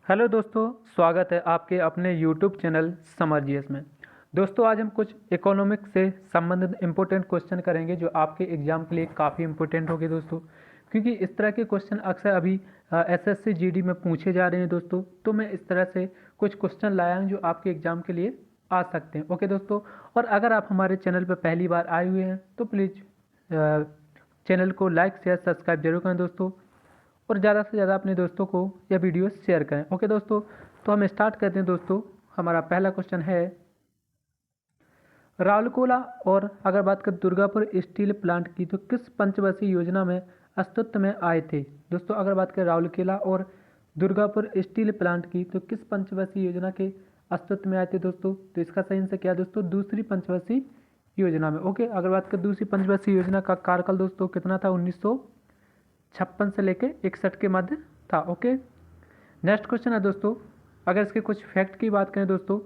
Hello दोस्तों, स्वागत है आपके अपने यूट्यूब चैनल समर जीएस में। दोस्तों, आज हम कुछ इकोनॉमिक्स से संबंधित इम्पोर्टेंट क्वेश्चन करेंगे जो आपके एग्जाम के लिए काफ़ी इम्पोर्टेंट होंगे दोस्तों, क्योंकि इस तरह के क्वेश्चन अक्सर अभी एसएससी जीडी में पूछे जा रहे हैं दोस्तों। तो मैं इस तरह से कुछ क्वेश्चन लाया हूँ जो आपके एग्जाम के लिए आ सकते हैं। ओके दोस्तों, और अगर आप हमारे चैनल पर पहली बार आए हुए हैं तो प्लीज़ चैनल को लाइक शेयर सब्सक्राइब जरूर करें दोस्तों, और ज़्यादा से ज़्यादा अपने दोस्तों को यह वीडियो शेयर करें। ओके दोस्तों, तो हम स्टार्ट करते हैं दोस्तों। हमारा पहला क्वेश्चन है, राउरकेला और अगर बात करें दुर्गापुर स्टील प्लांट की तो किस पंचवर्षीय योजना में अस्तित्व में आए थे। दोस्तों, अगर बात करें राउरकेला और दुर्गापुर स्टील प्लांट की तो किस पंचवर्षीय योजना के अस्तित्व में आए थे दोस्तों। तो इसका सही आंसर क्या है दोस्तों, दूसरी पंचवर्षीय योजना में। ओके, अगर बात करें दूसरी पंचवर्षीय योजना का कार्यकाल दोस्तों कितना था, 1956 से लेकर 61 के मध्य था। ओके, नेक्स्ट क्वेश्चन है दोस्तों, अगर इसके कुछ फैक्ट की बात करें दोस्तों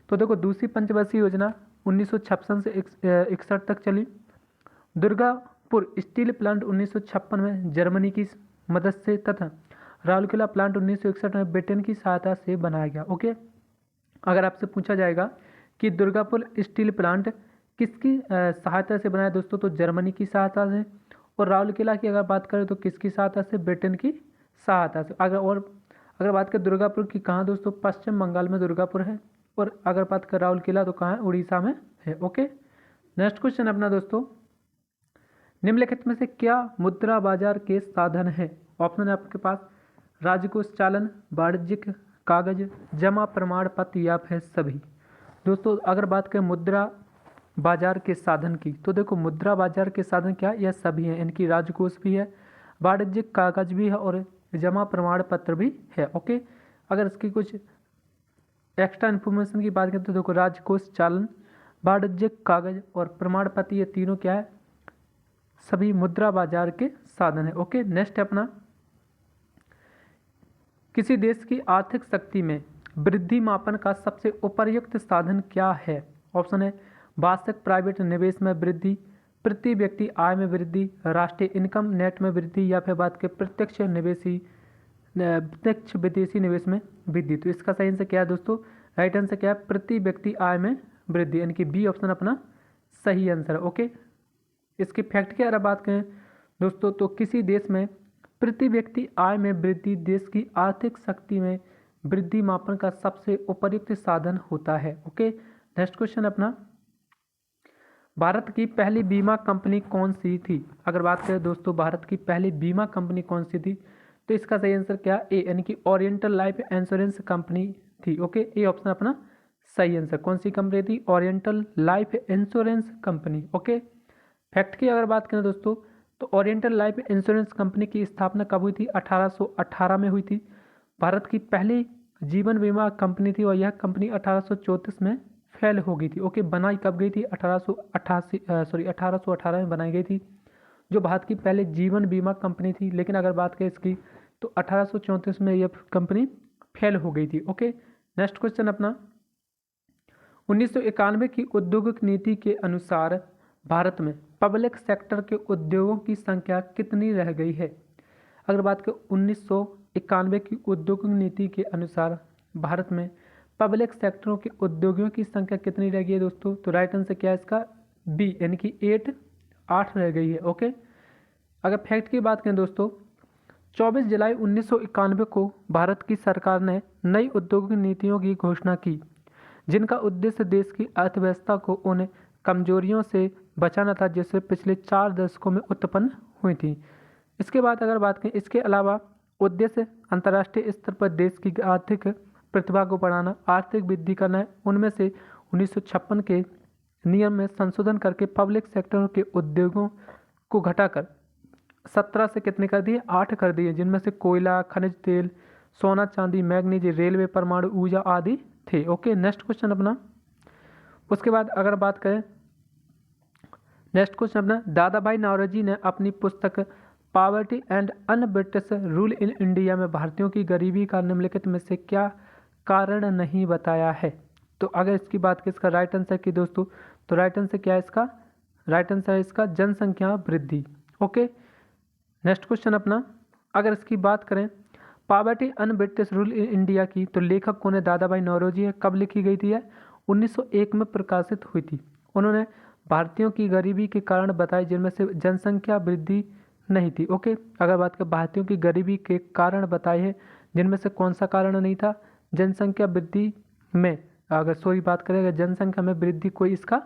तो देखो, दूसरी पंचवर्षीय योजना 1956 से 61 तक चली। दुर्गापुर स्टील प्लांट 1956 में जर्मनी की मदद से तथा राउरकेला प्लांट 1961 में ब्रिटेन की सहायता से बनाया गया। ओके, अगर आपसे पूछा जाएगा कि दुर्गापुर स्टील प्लांट किसकी सहायता से बनाया दोस्तों, तो जर्मनी की सहायता से। और राउरकेला की अगर बात करें तो किसकी सहायता से, ब्रिटेन की सहायता से। अगर बात करें दुर्गापुर की, कहाँ दोस्तों, पश्चिम बंगाल में दुर्गापुर है। और अगर बात करें राउरकेला तो कहाँ है, उड़ीसा में है। ओके, नेक्स्ट क्वेश्चन अपना दोस्तों, निम्नलिखित में से क्या मुद्रा बाजार के साधन है। ऑप्शन है आपके पास, राजकोष चालन, वाणिज्यिक कागज, जमा प्रमाण पत्र या फिर सभी। दोस्तों, अगर बात करें मुद्रा बाजार के साधन की तो देखो, मुद्रा बाजार के साधन क्या है, यह सभी हैं। इनकी राजकोष भी है, वाणिज्यिक कागज भी है और जमा प्रमाण पत्र भी है। ओके, अगर इसकी कुछ एक्स्ट्रा इन्फॉर्मेशन की बात करें तो देखो, राजकोष चालन, वाणिज्यिक कागज और प्रमाण पत्र, ये तीनों क्या है, सभी मुद्रा बाजार के साधन है। ओके, नेक्स्ट है अपना, किसी देश की आर्थिक शक्ति में वृद्धि मापन का सबसे उपयुक्त साधन क्या है। ऑप्शन है, वार्षिक प्राइवेट निवेश में वृद्धि, प्रति व्यक्ति आय में वृद्धि, राष्ट्रीय इनकम नेट में वृद्धि या फिर बात करें प्रत्यक्ष विदेशी निवेश में वृद्धि। तो इसका सही आंसर क्या है दोस्तों, राइट आंसर क्या है, प्रति व्यक्ति आय में वृद्धि, यानी कि बी ऑप्शन अपना सही आंसर है। ओके, इसके फैक्ट की अगर बात करें दोस्तों तो किसी देश में प्रति व्यक्ति आय में वृद्धि देश की आर्थिक शक्ति में वृद्धि मापन का सबसे उपयुक्त साधन होता है। ओके, नेक्स्ट क्वेश्चन अपना, भारत की पहली बीमा कंपनी कौन सी थी। अगर बात करें दोस्तों, भारत की पहली बीमा कंपनी कौन सी थी, तो इसका सही आंसर क्या, ए, यानी कि ओरिएंटल लाइफ इंश्योरेंस कंपनी थी। ओके, ए ऑप्शन अपना सही आंसर। कौन सी कंपनी थी, oriental life insurance company. Okay, fact की अगर बात करें दोस्तों तो ओरिएंटल लाइफ इंश्योरेंस कंपनी की स्थापना कब हुई थी, 1818 में हुई थी। भारत की पहली जीवन बीमा कंपनी थी और यह कंपनी 1834 में फेल हो गई थी। ओके, बनाई कब गई थी, 1818 में बनाई गई थी, जो भारत की पहले जीवन बीमा कंपनी थी। लेकिन अगर बात करें इसकी तो 1834 में यह कंपनी फेल हो गई थी। ओके, नेक्स्ट क्वेश्चन अपना, 1991 की औद्योगिक नीति के अनुसार भारत में पब्लिक सेक्टर के उद्योगों की संख्या कितनी रह गई है। अगर बात करें 1991 की औद्योगिक नीति के अनुसार भारत में पब्लिक सेक्टरों के उद्योगों की संख्या कितनी रह गई है दोस्तों, तो राइट आंसर क्या है इसका, बी, यानी कि 8 रह गई है। ओके, अगर फैक्ट की बात करें दोस्तों, 24 जुलाई 1991 को भारत की सरकार ने नई औद्योगिक नीतियों की घोषणा की, जिनका उद्देश्य देश की अर्थव्यवस्था को उन कमजोरियों से बचाना था जिससे पिछले 4 दशकों में उत्पन्न हुई थी। इसके बाद अगर बात करें, इसके अलावा उद्देश्य अंतर्राष्ट्रीय स्तर पर देश की आर्थिक प्रतिभा को बढ़ाना, आर्थिक वृद्धि करना है। उनमें से 1956 के नियम में संशोधन करके पब्लिक सेक्टर के उद्योगों को घटाकर 17 से कितने कर दिए, 8 कर दिए, जिनमें से कोयला, खनिज तेल, सोना चांदी, मैग्नीज, रेलवे, परमाणु ऊर्जा आदि थे। ओके, नेक्स्ट क्वेश्चन अपना, उसके बाद अगर बात करें, नेक्स्ट क्वेश्चन अपना, दादा भाई नौरोजी ने अपनी पुस्तक poverty and un British rule in India में भारतीयों की गरीबी का निम्नलिखित में से क्या कारण नहीं बताया है। तो अगर इसकी बात करें, इसका राइट आंसर की दोस्तों, तो राइट आंसर क्या है इसका, राइट आंसर है इसका जनसंख्या वृद्धि। ओके, नेक्स्ट क्वेश्चन अपना, अगर इसकी बात करें, poverty un British rule in India की तो लेखक कौन है? दादा भाई नौरोजी है। कब लिखी गई थी? 1901 में प्रकाशित हुई थी। उन्होंने भारतीयों की गरीबी के कारण बताए जिनमें से जनसंख्या वृद्धि नहीं थी। ओके, अगर बात करें भारतीयों की गरीबी के कारण बताए हैं जिनमें से कौन सा कारण नहीं था? जनसंख्या वृद्धि में, अगर सॉरी बात करें अगर जनसंख्या में वृद्धि कोई इसका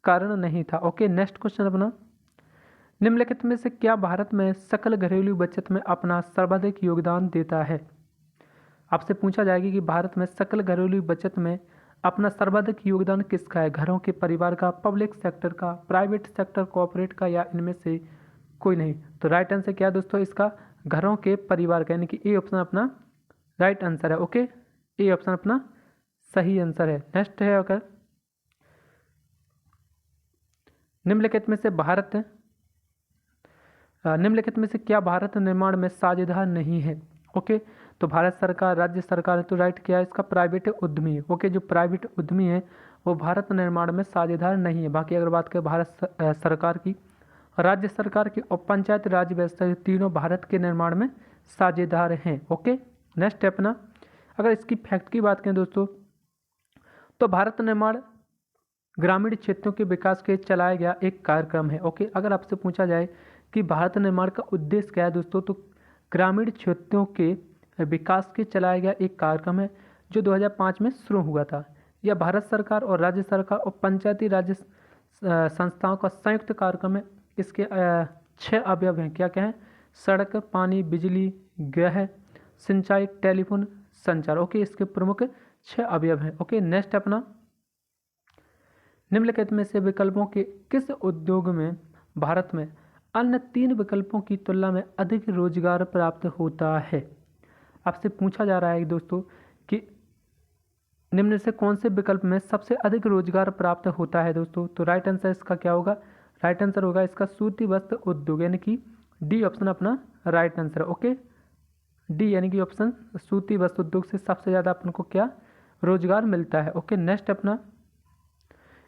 कारण नहीं था। ओके, नेक्स्ट क्वेश्चन अपना, निम्नलिखित में से क्या भारत में सकल घरेलू बचत में अपना सर्वाधिक योगदान देता है? आपसे पूछा जाएगा कि भारत में सकल घरेलू बचत में अपना सर्वाधिक योगदान किसका है? घरों के, परिवार का, पब्लिक सेक्टर का, प्राइवेट सेक्टर कॉर्पोरेट का, या इनमें से कोई नहीं? तो राइट आंसर क्या है दोस्तों इसका? घरों के, परिवार का, यानी कि ए ऑप्शन अपना राइट आंसर है। ओके, ए ऑप्शन अपना सही आंसर है। नेक्स्ट है, अगर निम्नलिखित में से क्या भारत निर्माण में साझेदार नहीं है? ओके, तो भारत सरकार, राज्य सरकार है, तो राइट क्या है इसका? प्राइवेट उद्यमी है। ओके, जो प्राइवेट उद्यमी है वो भारत निर्माण में साझेदार नहीं है। बाकी अगर बात करें भारत सरकार की, राज्य सरकार की और पंचायत राज व्यवस्था, तीनों भारत के निर्माण में साझेदार हैं। ओके, नेक्स्ट है अपना, अगर इसकी फैक्ट की बात करें दोस्तों, तो भारत निर्माण ग्रामीण क्षेत्रों के विकास के चलाया गया एक कार्यक्रम है। ओके, अगर आपसे पूछा जाए कि भारत निर्माण का उद्देश्य क्या है दोस्तों, तो ग्रामीण क्षेत्रों के विकास के चलाया गया एक कार्यक्रम है जो 2005 में शुरू हुआ था। यह भारत सरकार और राज्य सरकार और पंचायती राज्य संस्थाओं का संयुक्त कार्यक्रम है। इसके 6 अवयव हैं। क्या क्या हैं? सड़क, पानी, बिजली, गृह, सिंचाई, टेलीफोन, संचार। ओके, इसके प्रमुख 6 अवयव हैं। ओके, नेक्स्ट अपना, निम्नलिखित में से विकल्पों के किस उद्योग में भारत में अन्य 3 विकल्पों की तुलना में अधिक रोजगार प्राप्त होता है? आपसे पूछा जा रहा है दोस्तों कि निम्न से कौन से विकल्प में सबसे अधिक रोजगार प्राप्त होता है दोस्तों? तो राइट आंसर इसका क्या होगा? राइट आंसर होगा इसका सूती वस्त्र उद्योग, यानी कि डी ऑप्शन अपना राइट आंसर। ओके, डी यानी कि ऑप्शन सूती वस्त्र उद्योग से सबसे ज़्यादा अपन को क्या रोजगार मिलता है। ओके, नेक्स्ट अपना,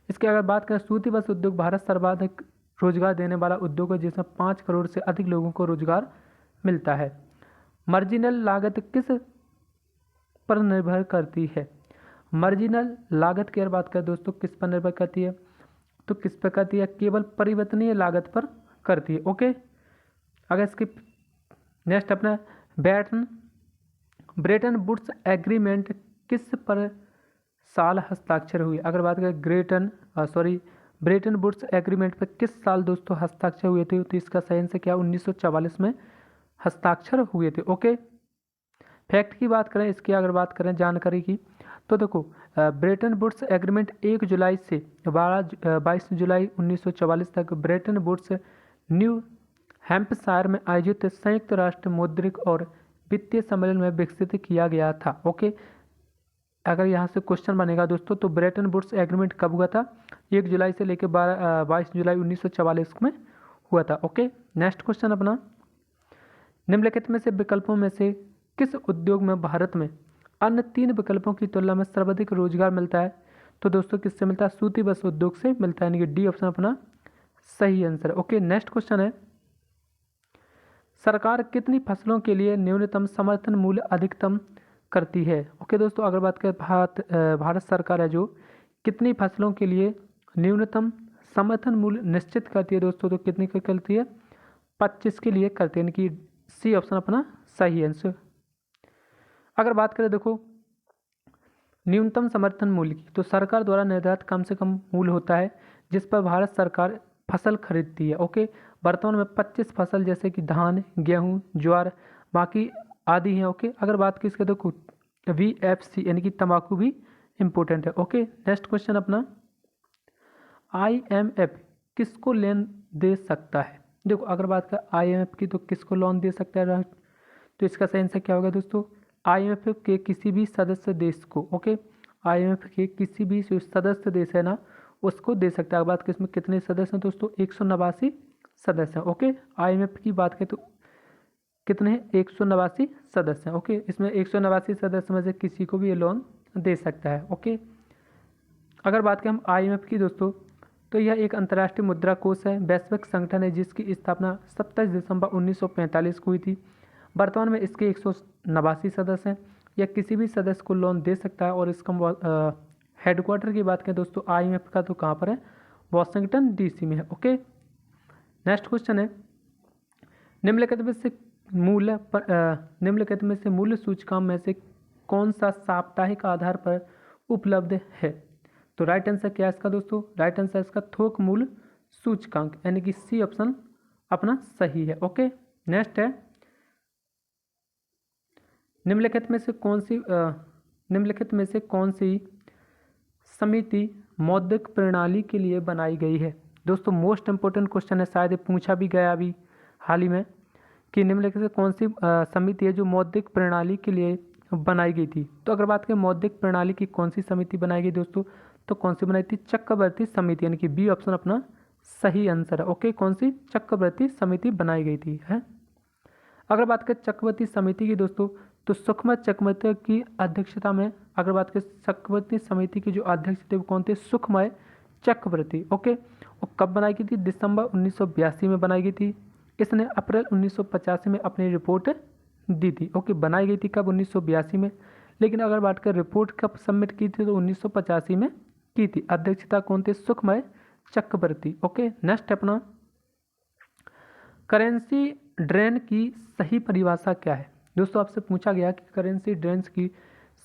इसकी अगर बात करें, सूती वस्त्र उद्योग भारत सर्वाधिक रोजगार देने वाला उद्योग है जिसमें 5 करोड़ से अधिक लोगों को रोजगार मिलता है। मार्जिनल लागत किस पर निर्भर करती है? मार्जिनल लागत की अगर बात करें दोस्तों किस पर निर्भर करती है? तो किस पर करती है? केवल परिवर्तनीय लागत पर करती है। ओके, अगर इसकी नेक्स्ट अपना, ब्रेटन वुड्स एग्रीमेंट किस पर साल हस्ताक्षर हुई? अगर बात करें ब्रेटन वुड्स एग्रीमेंट पर किस साल दोस्तों हस्ताक्षर हुए थे? तो इसका सही आंसर क्या? 1944 में हस्ताक्षर हुए थे। ओके, फैक्ट की बात करें, इसकी अगर बात करें जानकारी की, तो देखो ब्रेटन वुड्स एग्रीमेंट 1 जुलाई से 22 जुलाई 1944 तक ब्रेटन वुड्स न्यू हैम्पशायर में आयोजित संयुक्त राष्ट्र मौद्रिक और वित्तीय सम्मेलन में विकसित किया गया था। ओके, अगर यहाँ से क्वेश्चन बनेगा दोस्तों, तो ब्रेटन वुड्स एग्रीमेंट कब हुआ था? 1 जुलाई से लेकर 22 जुलाई 1944 में हुआ था। ओके, नेक्स्ट क्वेश्चन अपना, निम्नलिखित में से विकल्पों में से किस उद्योग में भारत में अन्य 3 विकल्पों की तुलना में सर्वाधिक रोजगार मिलता है? तो दोस्तों किससे मिलता है? सूती वस्त्र उद्योग से मिलता है, यानी कि डी ऑप्शन अपना सही आंसर है। ओके, नेक्स्ट क्वेश्चन है, सरकार कितनी फसलों के लिए न्यूनतम समर्थन मूल्य अधिकतम करती है? ओके दोस्तों, अगर बात करें भारत सरकार है जो कितनी फसलों के लिए न्यूनतम समर्थन मूल्य निश्चित करती है दोस्तों? तो कितनी की करती है? 25 के लिए करती है, यानी कि सी ऑप्शन अपना सही आंसर। अगर बात करें देखो न्यूनतम समर्थन मूल्य की, तो सरकार द्वारा निर्धारित कम से कम मूल्य होता है जिस पर भारत सरकार फसल खरीदती है। ओके, वर्तमान में 25 फसल जैसे कि धान, गेहूं, ज्वार, बाकी आदि हैं। ओके, अगर बात की इसके देखो VFC यानी कि तंबाकू भी इम्पोर्टेंट है। ओके, नेक्स्ट क्वेश्चन अपना, IMF किसको लोन दे सकता है? देखो अगर बात करें IMF की, तो किसको लोन दे सकता है? तो इसका सही आंसर क्या होगा दोस्तों? IMF के किसी भी सदस्य देश को। ओके, IMF के किसी भी जो सदस्य देश है ना उसको दे सकता है। बात करें इसमें कितने सदस्य हैं दोस्तों? 189 सदस्य हैं। ओके, IMF की बात करें तो कितने हैं? 189 सदस्य हैं। ओके, इसमें 189 सदस्य में से किसी को भी ये लोन दे सकता है। ओके, अगर बात करें हम IMF की दोस्तों, तो यह एक अंतर्राष्ट्रीय मुद्रा कोष है, वैश्विक संगठन है जिसकी स्थापना 27 दिसंबर 1945 को हुई थी। वर्तमान में इसके 189 सदस्य हैं। यह किसी भी सदस्य को लोन दे सकता है और इसका हेडक्वार्टर की बात करें दोस्तों IMF का तो कहाँ पर है, वॉशिंगटन DC में है। ओके, नेक्स्ट क्वेश्चन है, निम्नलिखित में से मूल्य सूचकांक में से कौन सा साप्ताहिक आधार पर उपलब्ध है? तो राइट आंसर क्या है इसका दोस्तों? राइट आंसर इसका थोक मूल्य सूचकांक, यानी कि सी ऑप्शन अपना सही है। ओके, नेक्स्ट है, निम्नलिखित में से कौन सी समिति मौद्रिक प्रणाली के लिए बनाई गई है? दोस्तों मोस्ट इंपोर्टेंट क्वेश्चन है, शायद ये पूछा भी गया अभी हाल ही में कि निम्नलिखित से कौन सी समिति है जो मौद्रिक प्रणाली के लिए बनाई गई थी? तो अगर बात करें मौद्रिक प्रणाली की कौन सी समिति बनाई गई दोस्तों, तो कौन सी बनाई थी? चक्रवर्ती समिति, यानी कि बी ऑप्शन अपना सही आंसर है। ओके, कौन सी? चक्रवर्ती समिति बनाई गई थी है। अगर बात करें चक्रवर्ती समिति की दोस्तों, तो सुखमय चक्रवर्ती की अध्यक्षता में, अगर बात करें चक्रवर्ती समिति की जो अध्यक्ष थे वो कौन थे? सुखमय चक्रवर्ती। ओके, और कब बनाई गई थी? दिसंबर 1982 में बनाई गई थी। इसने अप्रैल 1985 में अपनी रिपोर्ट दी थी। ओके, बनाई गई थी कब? 1982 में, लेकिन अगर बात करें रिपोर्ट कब सबमिट की थी तो 1985 में की थी। अध्यक्षता कौन थे? सुखमय चक्रवर्ती। ओके, नेक्स्ट अपना, करेंसी ड्रेन की सही परिभाषा क्या है? दोस्तों आपसे पूछा गया कि करेंसी ड्रेन की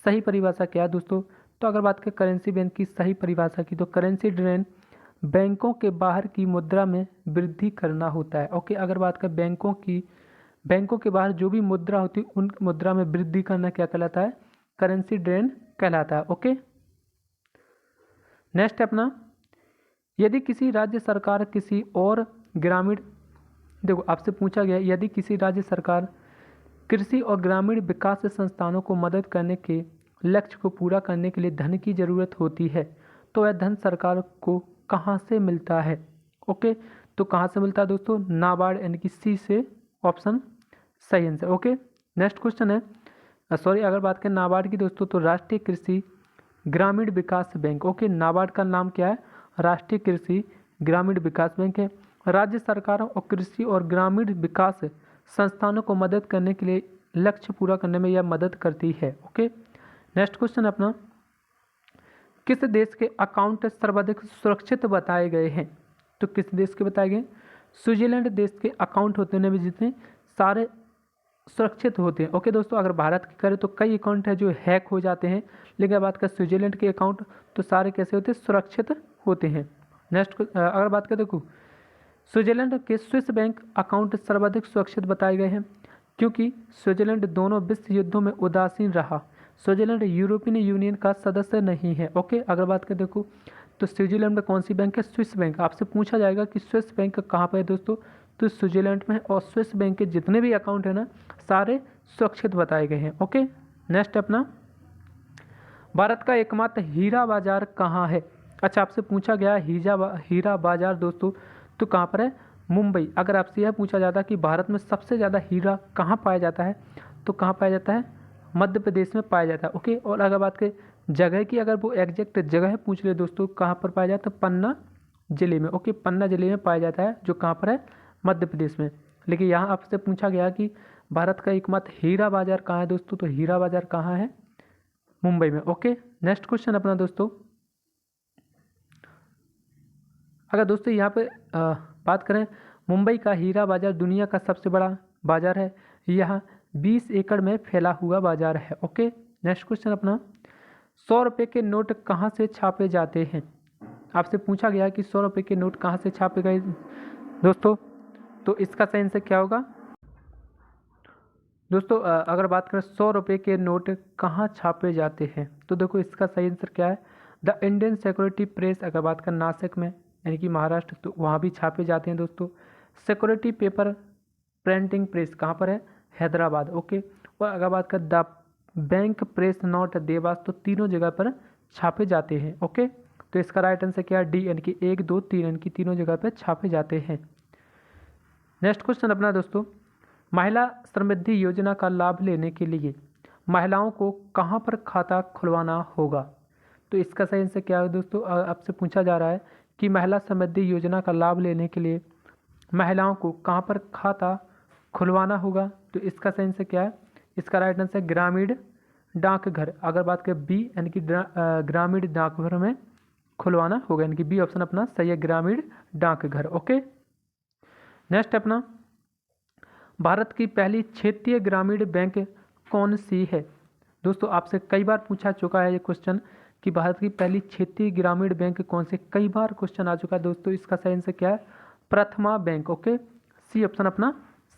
सही परिभाषा क्या है दोस्तों? तो अगर बात करें करेंसी ड्रेन की सही परिभाषा की, तो करेंसी ड्रेन बैंकों के बाहर की मुद्रा में वृद्धि करना होता है। ओके, अगर बात करें बैंकों के बाहर जो भी मुद्रा होती है उन मुद्रा में वृद्धि करना क्या कहलाता है? करेंसी ड्रेन कहलाता है। ओके, नेक्स्ट अपना, यदि किसी राज्य सरकार किसी और ग्रामीण, देखो आपसे पूछा गया यदि किसी राज्य सरकार कृषि और ग्रामीण विकास संस्थानों को मदद करने के लक्ष्य को पूरा करने के लिए धन की जरूरत होती है तो वह धन सरकार को कहाँ से मिलता है? ओके, तो कहाँ से मिलता है दोस्तों? नाबार्ड, यानी कि सी से ऑप्शन सही आंसर। ओके, नेक्स्ट क्वेश्चन है, अगर बात करें नाबार्ड की दोस्तों, तो राष्ट्रीय कृषि ग्रामीण विकास बैंक। ओके, नाबार्ड का नाम क्या है? राष्ट्रीय कृषि ग्रामीण विकास बैंक है। राज्य सरकारों और कृषि और ग्रामीण विकास संस्थानों को मदद करने के लिए लक्ष्य पूरा करने में यह मदद करती है। ओके, नेक्स्ट क्वेश्चन अपना, किस देश के अकाउंट सर्वाधिक सुरक्षित बताए गए हैं? तो किस देश के बताए गए? स्विट्जरलैंड देश के अकाउंट होते हैं जितने सारे सुरक्षित होते हैं। ओके दोस्तों, अगर भारत की करें तो कई अकाउंट है जो हैक हो जाते हैं, लेकिन बात करें स्विट्जरलैंड के अकाउंट तो सारे कैसे होते हैं? सुरक्षित होते हैं। नेक्स्ट अगर बात करें देखो, स्विट्जरलैंड के स्विस बैंक अकाउंट सर्वाधिक सुरक्षित बताए गए हैं क्योंकि स्विट्जरलैंड दोनों विश्व युद्धों में उदासीन रहा। स्विट्जरलैंड यूरोपियन यूनियन का सदस्य नहीं है। ओके, अगर बात करें देखो तो स्विट्जरलैंड में कौन सी बैंक है? Swiss bank. आपसे पूछा जाएगा कि स्विस बैंक कहाँ पर है दोस्तों, तो स्विट्जरलैंड में है, और स्विस बैंक के जितने भी अकाउंट है ना सारे सुरक्षित बताए गए हैं। ओके, नेक्स्ट अपना, भारत का एकमात्र हीरा बाजार कहाँ है? अच्छा, आपसे पूछा गया हीरा बाजार दोस्तों तो कहाँ पर है? मुंबई। अगर आपसे यह पूछा जाता कि भारत में सबसे ज़्यादा हीरा कहाँ पाया जाता है तो कहाँ पाया जाता है? मध्य प्रदेश में पाया जाता है। ओके, और अगर बात करें जगह की, अगर वो एग्जैक्ट जगह पूछ ले दोस्तों कहाँ पर पाया जाता है? पन्ना जिले में। ओके, पन्ना जिले में पाया जाता है जो कहाँ पर है? मध्य प्रदेश में। लेकिन यहाँ आपसे पूछा गया कि भारत का एकमात्र हीरा बाजार कहाँ है दोस्तों, तो हीरा बाजार कहाँ है? मुंबई में। ओके, नेक्स्ट क्वेश्चन अपना दोस्तों, अगर दोस्तों यहाँ पे बात करें, मुंबई का हीरा बाजार दुनिया का सबसे बड़ा बाजार है। यह 20 एकड़ में फैला हुआ बाजार है। ओके, नेक्स्ट क्वेश्चन अपना, 100 रुपये के नोट कहाँ से छापे जाते हैं? आपसे पूछा गया कि 100 रुपये के नोट कहाँ से छापे गए दोस्तों, तो इसका सही आंसर क्या होगा दोस्तों? अगर बात करें 100 रुपये के नोट कहाँ छापे जाते हैं तो देखो इसका सही आंसर क्या है? The Indian security press. अगर बात करें नासिक में यानी कि महाराष्ट्र, तो वहाँ भी छापे जाते हैं दोस्तों। सिक्योरिटी पेपर प्रिंटिंग प्रेस कहाँ पर है? हैदराबाद। ओके, और अगर बात करें the bank press note Dewas, तो तीनों जगह पर छापे जाते हैं। ओके, तो इसका राइट आंसर क्या है? डी, यानी कि 1, 2, 3, यानी कि तीनों जगह पर छापे जाते हैं। नेक्स्ट क्वेश्चन अपना दोस्तों, महिला समृद्धि योजना का लाभ लेने के लिए महिलाओं को कहाँ पर खाता खुलवाना होगा? तो इसका सही आंसर क्या है दोस्तों? आपसे पूछा जा रहा है कि महिला समृद्धि योजना का लाभ लेने के लिए महिलाओं को कहाँ पर खाता खुलवाना होगा, तो इसका सही आंसर क्या है? इसका राइट आंसर ग्रामीण डाकघर। अगर बात करें बी यानी कि ग्रामीण डाकघर में खुलवाना होगा, यानी कि बी ऑप्शन अपना सही है, ग्रामीण डाकघर। ओके, नेक्स्ट अपना, भारत की पहली क्षेत्रीय ग्रामीण बैंक कौन सी है? दोस्तों आपसे कई बार पूछा चुका है ये क्वेश्चन कि भारत की पहली क्षेत्रीय ग्रामीण बैंक कौन सी, कई बार क्वेश्चन आ चुका है दोस्तों। इसका सही आंसर क्या है? प्रथमा बैंक। ओके, सी ऑप्शन अपना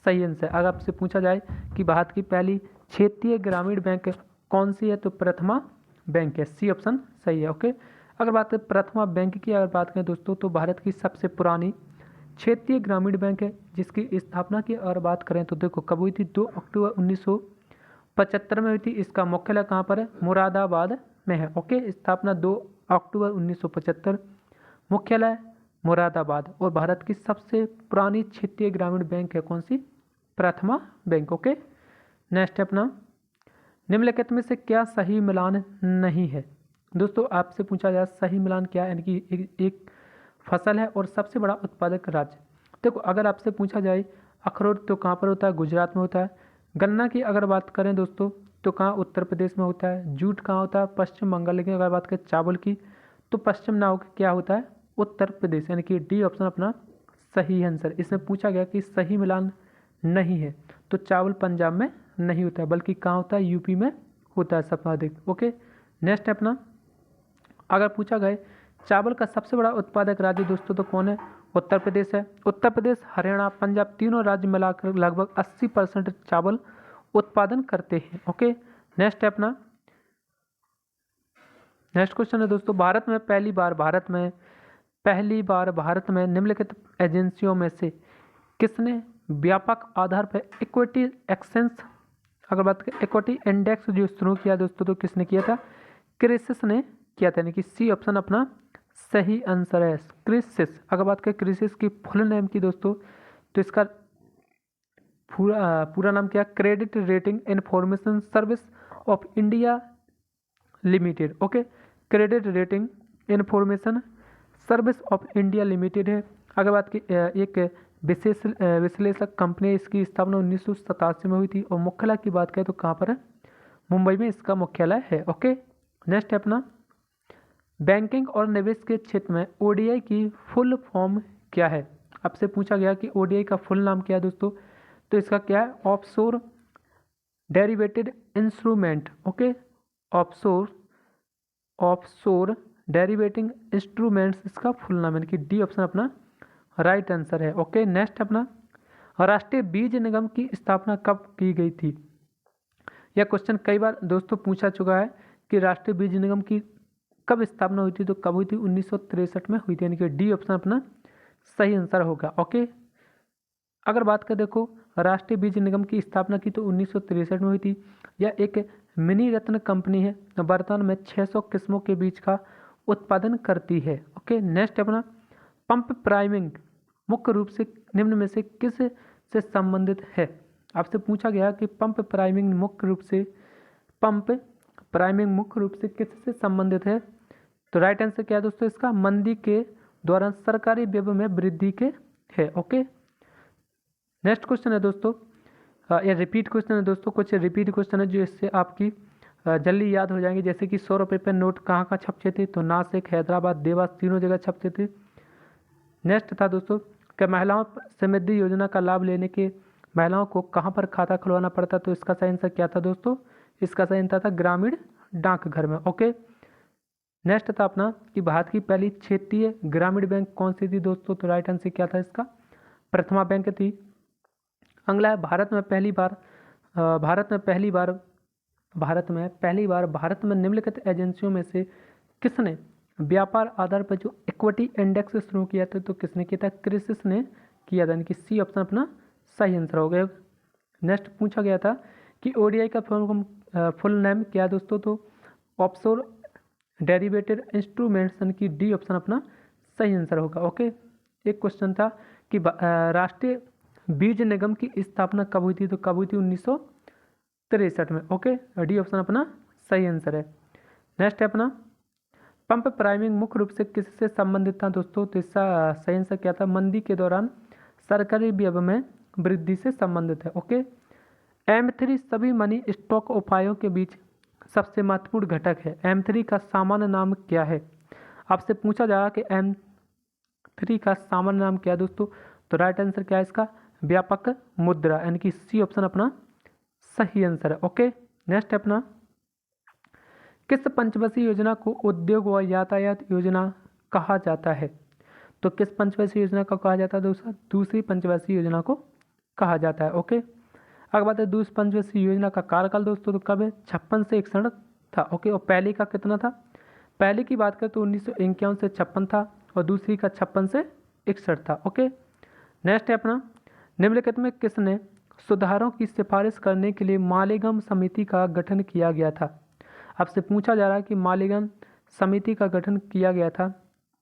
सही आंसर। अगर आपसे पूछा जाए कि भारत की पहली क्षेत्रीय ग्रामीण बैंक कौन सी है, तो प्रथमा बैंक है, सी ऑप्शन सही है। ओके, अगर बात करें प्रथमा बैंक की, अगर बात करें दोस्तों, तो भारत की सबसे पुरानी क्षेत्रीय ग्रामीण बैंक है, जिसकी स्थापना की अगर बात करें तो देखो कब हुई थी? 2 अक्टूबर 1975 में हुई थी। इसका मुख्यालय कहाँ पर है? मुरादाबाद में है। ओके, स्थापना 2 अक्टूबर 1975, मुख्यालय मुरादाबाद। और भारत की सबसे पुरानी क्षेत्रीय ग्रामीण बैंक है कौन सी? प्रथमा बैंक। ओके, नेक्स्ट अपना, निम्नलिखित में से क्या सही मिलान नहीं है? दोस्तों आपसे पूछा जाए सही मिलान क्या है, यानी कि एक फसल है और सबसे बड़ा उत्पादक राज्य। देखो अगर आपसे पूछा जाए अखरोट तो कहाँ पर होता है? गुजरात में होता है। गन्ना की अगर बात करें दोस्तों तो कहाँ? उत्तर प्रदेश में होता है। जूट कहाँ होता है? पश्चिम बंगाल। लेकिन अगर बात करें चावल की तो पश्चिम ना होकर क्या होता है? उत्तर प्रदेश, यानी कि डी ऑप्शन अपना सही आंसर। इसमें पूछा गया कि सही मिलान नहीं है, तो चावल पंजाब में नहीं होता है, बल्कि कहाँ होता है? यूपी में होता है सर्वाधिक। ओके, नेक्स्ट अपना, अगर पूछा गया चावल का सबसे बड़ा उत्पादक राज्य दोस्तों तो कौन है? उत्तर प्रदेश है। उत्तर प्रदेश, हरियाणा, पंजाब तीनों राज्य मिलाकर लगभग 80% चावल उत्पादन करते हैं। ओके, नेक्स्ट है अपना, नेक्स्ट क्वेश्चन है दोस्तों, भारत में भारत में निम्नलिखित एजेंसियों में से किसने व्यापक आधार पर इक्विटी एक्सचेंज, अगर बात करें इक्विटी इंडेक्स जो शुरू किया दोस्तों, तो किसने किया था? क्रिसिस ने किया था, यानी कि सी ऑप्शन अपना सही आंसर है, क्रिसिस। अगर बात करें क्रिसिस की फुल नेम की दोस्तों, तो इसका पूरा नाम क्या? Credit rating information service of India limited. Okay, credit rating information service of India limited है। अगर बात की एक विशेष विश्लेषक कंपनी है, इसकी स्थापना 1987 में हुई थी और मुख्यालय की बात करें तो कहाँ पर है? मुंबई में इसका मुख्यालय है। ओके, नेक्स्ट है अपना, बैंकिंग और निवेश के क्षेत्र में ओडीआई की फुल फॉर्म क्या है? आपसे पूछा गया कि ओडीआई का फुल नाम क्या है दोस्तों, तो इसका क्या है? Offshore derivated instrument. Okay, offshore derivating instruments इसका फुल नाम है, कि डी ऑप्शन अपना राइट आंसर है। ओके, नेक्स्ट अपना, राष्ट्रीय बीज निगम की स्थापना कब की गई थी? यह क्वेश्चन कई बार दोस्तों पूछा चुका है कि राष्ट्रीय बीज निगम की कब स्थापना हुई थी, तो कब हुई थी? 1963 में हुई थी, यानी कि डी ऑप्शन अपना सही आंसर होगा। ओके, अगर बात करें देखो राष्ट्रीय बीज निगम की स्थापना की तो 1963 में हुई थी। यह एक मिनी रत्न कंपनी है, वर्तमान में 600 किस्मों के बीज का उत्पादन करती है। ओके, नेक्स्ट अपना, पंप प्राइमिंग मुख्य रूप से निम्न में से किस से संबंधित है? आपसे पूछा गया कि पंप प्राइमिंग मुख्य रूप से किससे संबंधित है, तो राइट आंसर क्या है दोस्तों? इसका मंदी के दौरान सरकारी व्यय में वृद्धि के है। ओके, नेक्स्ट क्वेश्चन है दोस्तों, ये रिपीट क्वेश्चन है दोस्तों, कुछ रिपीट क्वेश्चन है जो इससे आपकी जल्दी याद हो जाएंगे। जैसे कि 100 रुपये पे नोट कहाँ कहाँ छपते थे, तो नासिक, हैदराबाद, देवास तीनों जगह छपते थे। नेक्स्ट था दोस्तों कि महिलाओं समृद्धि योजना का लाभ लेने के महिलाओं को कहाँ पर खाता खुलवाना पड़ता, तो इसका सही आंसर क्या था दोस्तों? इसका सही आंसर था ग्रामीण डाकघर में। ओके, नेक्स्ट था अपना कि भारत की पहली क्षेत्रीय ग्रामीण बैंक कौन सी थी दोस्तों, तो राइट आंसर क्या था इसका? प्रथमा बैंक थी। अगला है, भारत में भारत में निम्नलिखित एजेंसियों में से किसने व्यापार आधार पर जो इक्विटी इंडेक्स शुरू किया था, तो किसने किया था? क्रिसिस ने किया था, यानी कि सी ऑप्शन अपना सही आंसर हो गया। नेक्स्ट पूछा गया था कि ओडीआई का फुल नेम क्या है दोस्तों, तो ऑफशोर डेरिवेटेड इंस्ट्रूमेंट्स, यानी कि डी ऑप्शन अपना सही आंसर होगा। ओके, एक क्वेश्चन था कि राष्ट्रीय बीज निगम की स्थापना कब हुई थी, तो कब हुई थी? 1963 में। ओके, डी ऑप्शन अपना सही आंसर है। नेक्स्ट है अपना, पंप प्राइमिंग मुख्य रूप से किससे संबंधित था दोस्तों, तो इसका सही आंसर क्या था? मंदी के दौरान सरकारी व्यय में वृद्धि से संबंधित है। ओके, M3 सभी मनी स्टॉक उपायों के बीच सबसे महत्वपूर्ण घटक है। M3 का सामान्य नाम क्या है? आपसे पूछा जा रहा है कि M3 का सामान्य नाम क्या है दोस्तों, तो राइट आंसर क्या है इसका? व्यापक मुद्रा, यानी कि सी ऑप्शन अपना सही आंसर है। ओके, नेक्स्ट है अपना, किस पंचवर्षीय योजना को उद्योग व यातायात योजना कहा जाता है? तो किस पंचवर्षीय योजना को कहा जाता है दोस्तों? दूसरी पंचवर्षीय योजना को कहा जाता है। ओके, अगर बात है दूसरी पंचवर्षीय योजना का कार्यकाल दोस्तों, तो कब है? 56 से 61 था। ओके, और पहली का कितना था? पहली की बात करें तो 1951 से 56 था, और दूसरी का 56 से 61 था। ओके, नेक्स्ट है अपना, निम्नलिखित में किसने सुधारों की सिफारिश करने के लिए मालेगांव समिति का गठन किया गया था? आपसे पूछा जा रहा है कि मालेगांव समिति का गठन किया गया था,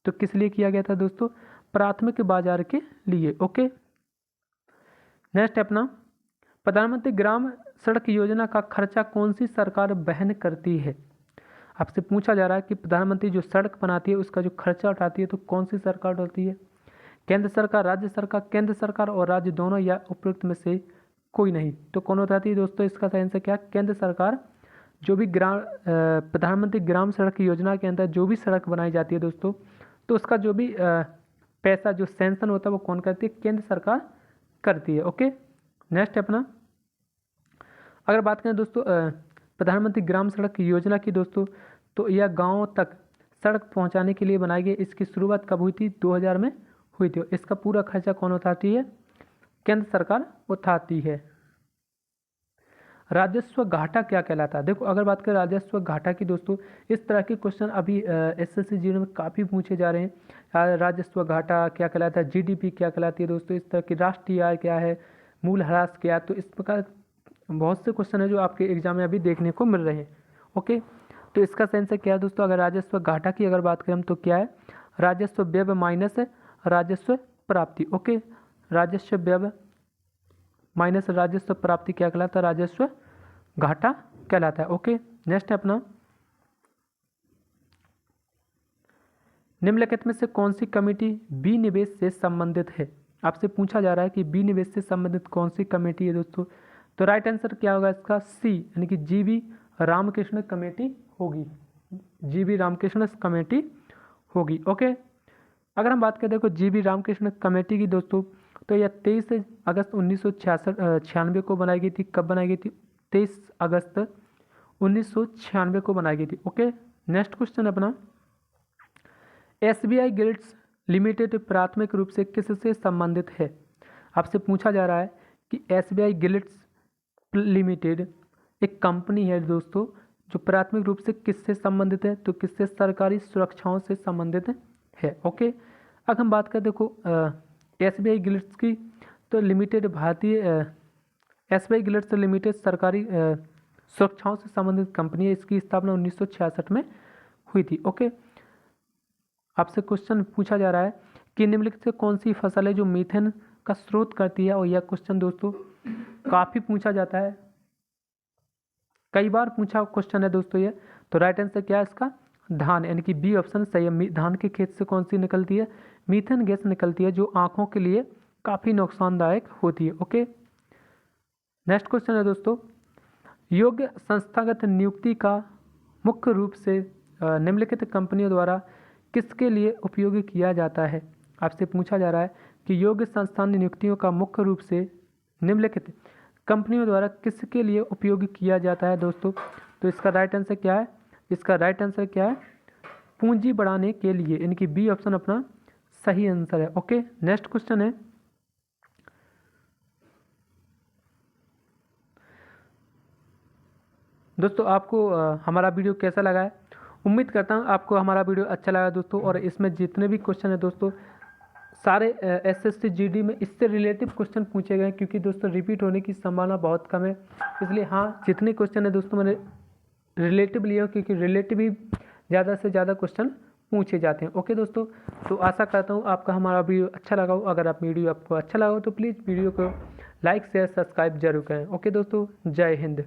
तो किस लिए किया गया था दोस्तों? प्राथमिक बाजार के लिए। ओके, नेक्स्ट है अपना, प्रधानमंत्री ग्राम सड़क योजना का खर्चा कौन सी सरकार वहन करती है? आपसे पूछा जा रहा है कि प्रधानमंत्री जो सड़क बनाती है उसका जो खर्चा उठाती है तो कौन सी सरकार उठाती है? केंद्र सरकार, राज्य सरकार, केंद्र सरकार और राज्य दोनों, या उपयुक्त में से कोई नहीं, तो कौन उठाती है दोस्तों? इसका सही आंसर क्या? केंद्र सरकार। जो भी प्रधानमंत्री ग्राम सड़क योजना के अंदर जो भी सड़क बनाई जाती है दोस्तों, तो उसका जो भी पैसा जो सैंक्शन होता है वो कौन करती है? केंद्र सरकार करती है। ओके, नेक्स्ट है अपना, अगर बात करें दोस्तों प्रधानमंत्री ग्राम सड़क योजना की दोस्तों, तो यह गाँव तक सड़क पहुंचाने के लिए बनाई गई। इसकी शुरुआत कब हुई थी? 2000 में हुई थी। इसका पूरा खर्चा कौन उठाती है? केंद्र सरकार उठाती है। राजस्व घाटा क्या कहलाता है? देखो, अगर बात करें राजस्व घाटा की दोस्तों, इस तरह के क्वेश्चन अभी SSC जीडी में काफ़ी पूछे जा रहे हैं। राजस्व घाटा क्या कहलाता है? GDP क्या कहलाती है दोस्तों? इस तरह की राष्ट्रीय आय क्या है? मूल ह्रास क्या है? तो इस प्रकार बहुत से क्वेश्चन है जो आपके एग्जाम में अभी देखने को मिल रहे हैं। ओके, तो इसका सेंस क्या है दोस्तों? अगर राजस्व घाटा की अगर बात करें तो क्या है? राजस्व व्यय माइनस राजस्व प्राप्ति। ओके, राजस्व व्यय माइनस राजस्व प्राप्ति क्या कहलाता है? राजस्व घाटा कहलाता है। ओके, नेक्स्ट है अपना, निम्नलिखित में से कौन सी कमेटी विनिवेश से संबंधित है? आपसे पूछा जा रहा है कि विनिवेश से संबंधित कौन सी कमेटी है दोस्तों, तो राइट आंसर क्या होगा इसका? सी, यानी कि GV रामकृष्ण कमेटी होगी। GV रामकृष्ण कमेटी होगी। ओके, अगर हम बात करें देखो GV रामकृष्ण कमेटी की दोस्तों, तो यह 23 अगस्त 1996 को बनाई गई थी। कब बनाई गई थी? 23 अगस्त 1996 को बनाई गई थी। ओके, नेक्स्ट क्वेश्चन अपना, SBI गिल्ड्स लिमिटेड प्राथमिक रूप से किससे संबंधित है? आपसे पूछा जा रहा है कि SBI गिल्ड्स लिमिटेड एक कंपनी है दोस्तों, जो प्राथमिक रूप से किससे संबंधित है? तो किससे? सरकारी सुरक्षाओं से संबंधित है। ओके, अगर हम बात करें देखो SBI गिल्ड्स की, तो लिमिटेड भारतीय SBI गिल्ड्स लिमिटेड सरकारी सुरक्षाओं से संबंधित कंपनी है। इसकी स्थापना 1966 में हुई थी। ओके, आपसे क्वेश्चन पूछा जा रहा है कि निम्नलिखित से कौन सी फसल है जो मीथेन का स्रोत करती है? और यह क्वेश्चन दोस्तों काफ़ी पूछा जाता है, कई बार पूछा क्वेश्चन है दोस्तों ये। तो राइट आंसर क्या है इसका? धान, यानी कि बी ऑप्शन सही है। धान के खेत से कौन सी निकलती है? मीथेन गैस निकलती है, जो आँखों के लिए काफ़ी नुकसानदायक होती है। ओके, नेक्स्ट क्वेश्चन है दोस्तों, योग्य संस्थागत नियुक्ति का मुख्य रूप से निम्नलिखित कंपनियों द्वारा किसके लिए उपयोग किया जाता है? आपसे पूछा जा रहा है कि योग्य संस्थान नियुक्तियों का मुख्य रूप से निम्नलिखित कंपनियों द्वारा किसके लिए उपयोग किया जाता है दोस्तों? तो इसका राइट आंसर क्या है? इसका राइट आंसर क्या है? पूंजी बढ़ाने के लिए, यानी कि बी ऑप्शन अपना सही आंसर है। ओके, नेक्स्ट क्वेश्चन है, दोस्तों आपको हमारा वीडियो कैसा लगा है? उम्मीद करता हूँ आपको हमारा वीडियो अच्छा लगा दोस्तों, और इसमें जितने भी क्वेश्चन है दोस्तों सारे SSC GD में इससे रिलेटिव क्वेश्चन पूछे गए, क्योंकि दोस्तों रिपीट होने की संभावना बहुत कम है। इसलिए हाँ, जितने क्वेश्चन है दोस्तों मैंने रिलेटिव लिए, क्योंकि रिलेटिव ही ज़्यादा से ज़्यादा क्वेश्चन पूछे जाते हैं। ओके दोस्तों, तो आशा करता हूँ आपका हमारा वीडियो अच्छा लगा हो। अगर आप वीडियो आपको अच्छा लगा हो तो प्लीज़ वीडियो को लाइक शेयर सब्सक्राइब जरूर करें। ओके दोस्तों, जय हिंद।